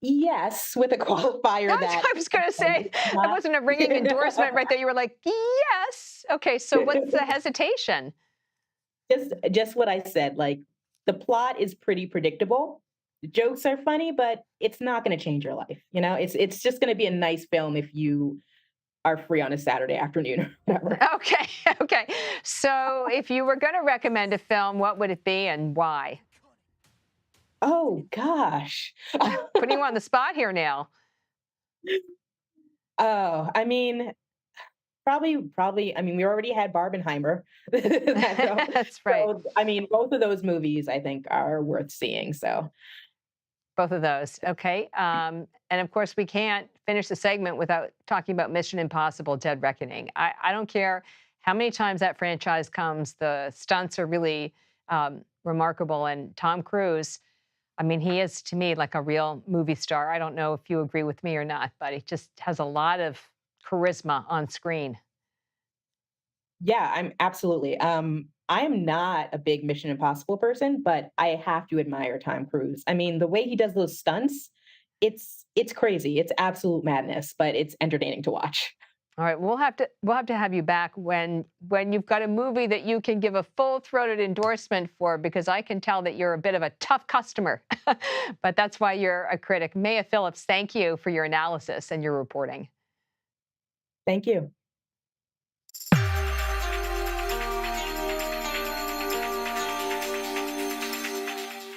S20: Yes, with a qualifier that
S5: I was going to say, that wasn't a ringing endorsement right there. You were like, yes. Okay, so what's the hesitation?
S20: Just what I said. Like, the plot is pretty predictable. The jokes are funny, but it's not going to change your life. It's just going to be a nice film if you are free on a Saturday afternoon or whatever.
S5: Okay. So if you were going to recommend a film, what would it be and why?
S20: Oh, gosh.
S5: Putting you on the spot here now.
S20: Oh, I mean, Probably. I mean, we already had Barbenheimer. That's
S5: right.
S20: So, I mean, both of those movies I think are worth seeing. So.
S5: Both of those. Okay. And of course, we can't finish the segment without talking about Mission Impossible: Dead Reckoning. I don't care how many times that franchise comes. The stunts are really remarkable. And Tom Cruise, I mean, he is, to me, like a real movie star. I don't know if you agree with me or not, but he just has a lot of charisma on screen.
S20: Yeah, I'm absolutely. I am not a big Mission Impossible person, but I have to admire Tom Cruise. I mean, the way he does those stunts, it's crazy. It's absolute madness, but it's entertaining to watch.
S5: All right, we'll have to have you back when you've got a movie that you can give a full-throated endorsement for, because I can tell that you're a bit of a tough customer. But that's why you're a critic. Maya Phillips, thank you for your analysis and your reporting.
S20: Thank you.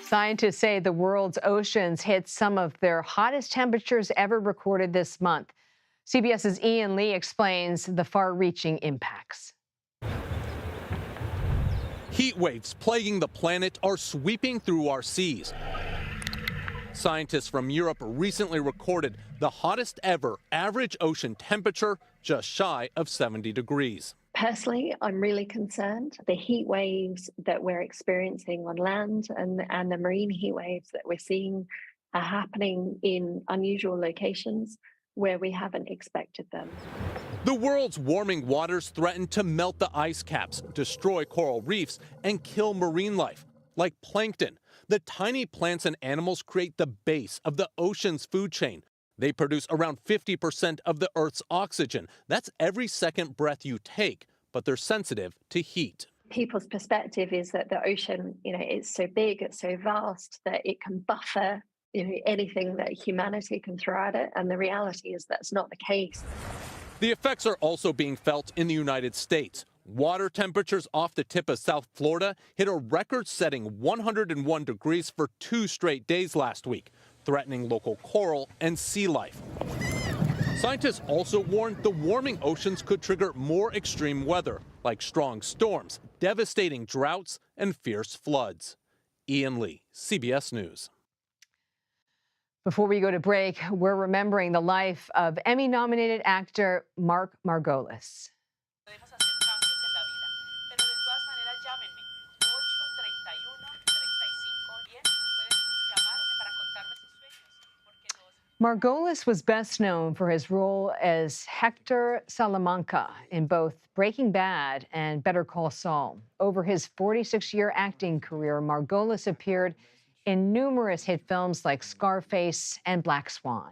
S5: Scientists say the world's oceans hit some of their hottest temperatures ever recorded this month. CBS's Ian Lee explains the far-reaching impacts.
S1: Heat waves plaguing the planet are sweeping through our seas. Scientists from Europe recently recorded the hottest ever average ocean temperature, just shy of 70 degrees.
S2: Personally, I'm really concerned. The heat waves that we're experiencing on land and the marine heat waves that we're seeing are happening in unusual locations where we haven't expected them.
S1: The world's warming waters threaten to melt the ice caps, destroy coral reefs, and kill marine life, like plankton. The tiny plants and animals create the base of the ocean's food chain. They produce around 50% of the Earth's oxygen. That's every second breath you take, but they're sensitive to heat.
S2: People's perspective is that the ocean, it's so big, it's so vast that it can buffer, anything that humanity can throw at it. And the reality is that's not the case.
S1: The effects are also being felt in the United States. Water temperatures off the tip of South Florida hit a record-setting 101 degrees for 2 straight days last week, threatening local coral and sea life. Scientists also warned the warming oceans could trigger more extreme weather, like strong storms, devastating droughts, and fierce floods. Ian Lee, CBS News.
S5: Before we go to break, we're remembering the life of Emmy-nominated actor Mark Margolis. Margolis was best known for his role as Hector Salamanca in both Breaking Bad and Better Call Saul. Over his 46-year acting career, Margolis appeared in numerous hit films like Scarface and Black Swan.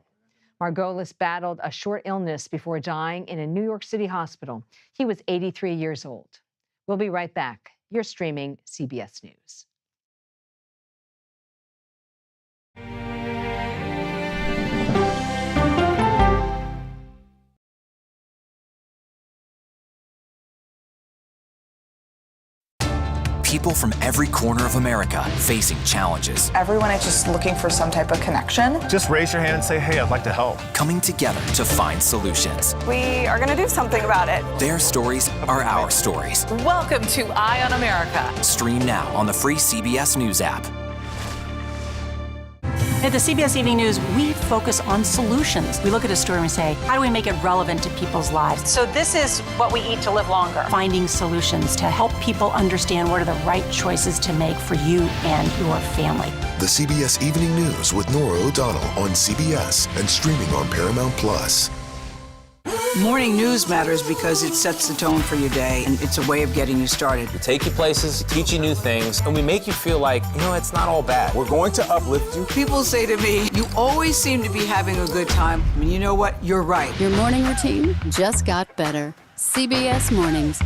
S5: Margolis battled a short illness before dying in a New York City hospital. He was 83 years old. We'll be right back. You're streaming CBS News.
S29: People from every corner of America facing challenges.
S9: Everyone is just looking for some type of connection.
S11: Just raise your hand and say, hey, I'd like to help.
S29: Coming together to find solutions.
S9: We are going to do something about it.
S29: Their stories are our stories.
S21: Welcome to Eye on America.
S29: Stream now on the free CBS News app.
S4: At the CBS Evening News, we focus on solutions. We look at a story and we say, how do we make it relevant to people's lives? So this is what we eat to live longer. Finding solutions to help people understand what are the right choices to make for you and your family.
S22: The CBS Evening News with Nora O'Donnell on CBS and streaming on Paramount Plus.
S24: Morning news matters because it sets the tone for your day, and it's a way of getting you started.
S25: We take you places, teach you new things, and we make you feel like, it's not all bad.
S22: We're going to uplift you.
S24: People say to me, you always seem to be having a good time. I mean, you know what? You're right.
S26: Your morning routine just got better. CBS Mornings.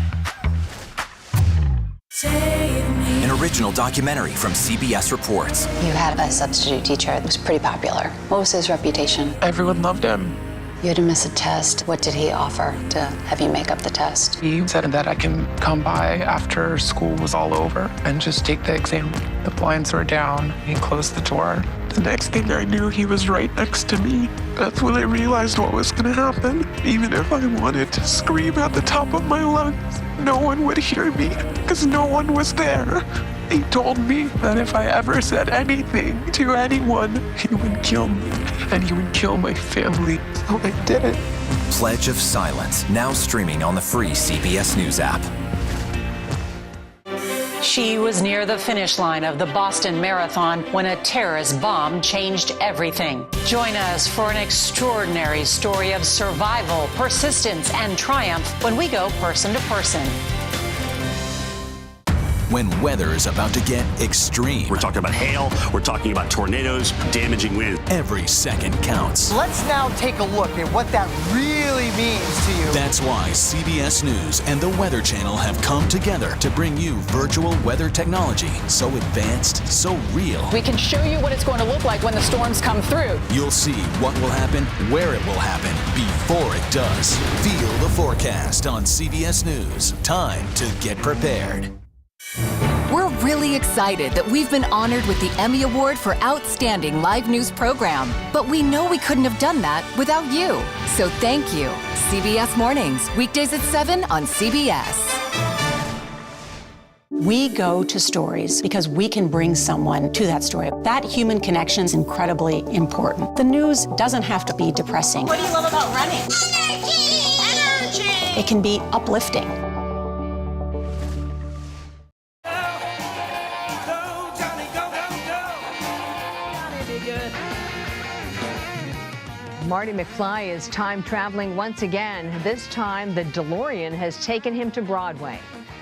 S29: An original documentary from CBS Reports.
S27: You had a substitute teacher that was pretty popular. What was his reputation?
S28: Everyone loved him.
S27: You had to miss a test. What did he offer to have you make up the test?
S28: He said that I can come by after school was all over and just take the exam.
S7: The blinds were down. He closed the door. The next thing I knew, he was right next to me. That's when I realized what was going to happen. Even if I wanted to scream at the top of my lungs, no one would hear me because no one was there. He told me that if I ever said anything to anyone, he would kill me and he would kill my family. So I did it.
S29: Pledge of Silence, now streaming on the free CBS News app.
S3: She was near the finish line of the Boston Marathon when a terrorist bomb changed everything. Join us for an extraordinary story of survival, persistence, and triumph when we go person to person.
S29: When weather is about to get extreme.
S8: We're talking about hail, we're talking about tornadoes, damaging wind.
S29: Every second counts.
S10: Let's now take a look at what that really means to you.
S29: That's why CBS News and the Weather Channel have come together to bring you virtual weather technology so advanced, so real.
S21: We can show you what it's going to look like when the storms come through.
S29: You'll see what will happen, where it will happen, before it does. Feel the forecast on CBS News. Time to get prepared.
S12: We're really excited that we've been honored with the Emmy Award for Outstanding Live News Program. But we know we couldn't have done that without you. So thank you. CBS Mornings, weekdays at 7 on CBS.
S4: We go to stories because we can bring someone to that story. That human connection is incredibly important. The news doesn't have to be depressing.
S3: What do you love about running?
S4: Energy! It can be uplifting.
S5: Marty McFly is time traveling once again. This time, the DeLorean has taken him to Broadway.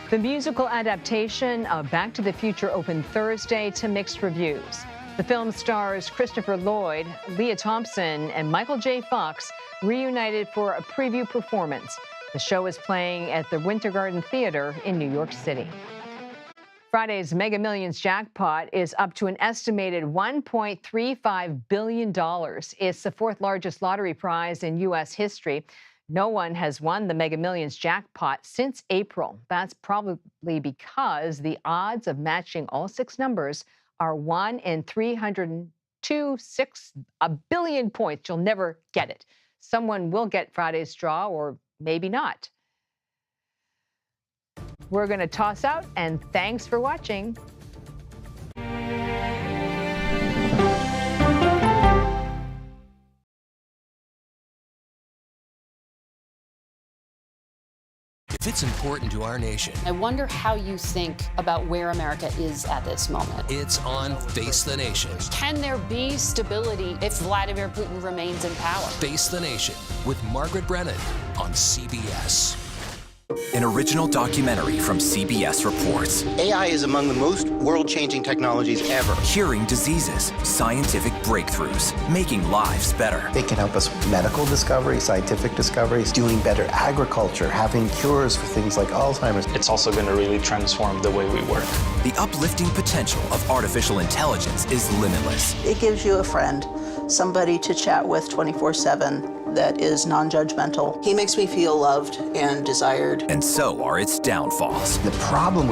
S5: The musical adaptation of Back to the Future opened Thursday to mixed reviews. The film stars Christopher Lloyd, Leah Thompson, and Michael J. Fox reunited for a preview performance. The show is playing at the Winter Garden Theater in New York City. Friday's Mega Millions jackpot is up to an estimated $1.35 billion. It's the fourth largest lottery prize in U.S. history. No one has won the Mega Millions jackpot since April. That's probably because the odds of matching all six numbers are 1 in 326 billion points. You'll never get it. Someone will get Friday's draw, or maybe not. We're going to toss out, and thanks for watching.
S14: If it's important to our nation,
S15: I wonder how you think about where America is at this moment.
S14: It's on Face the Nation.
S15: Can there be stability if Vladimir Putin remains in power?
S14: Face the Nation with Margaret Brennan on CBS.
S29: An original documentary from CBS reports.
S16: AI is among the most world-changing technologies ever.
S29: Curing diseases, scientific breakthroughs, making lives better.
S23: It can help us with medical discovery, scientific discoveries, doing better agriculture, having cures for things like Alzheimer's.
S28: It's also going to really transform the way we work.
S29: The uplifting potential of artificial intelligence is limitless.
S30: It gives you a friend, somebody to chat with 24/7. That is non-judgmental. He makes me feel loved and desired.
S29: And so are its downfalls.
S23: The problem with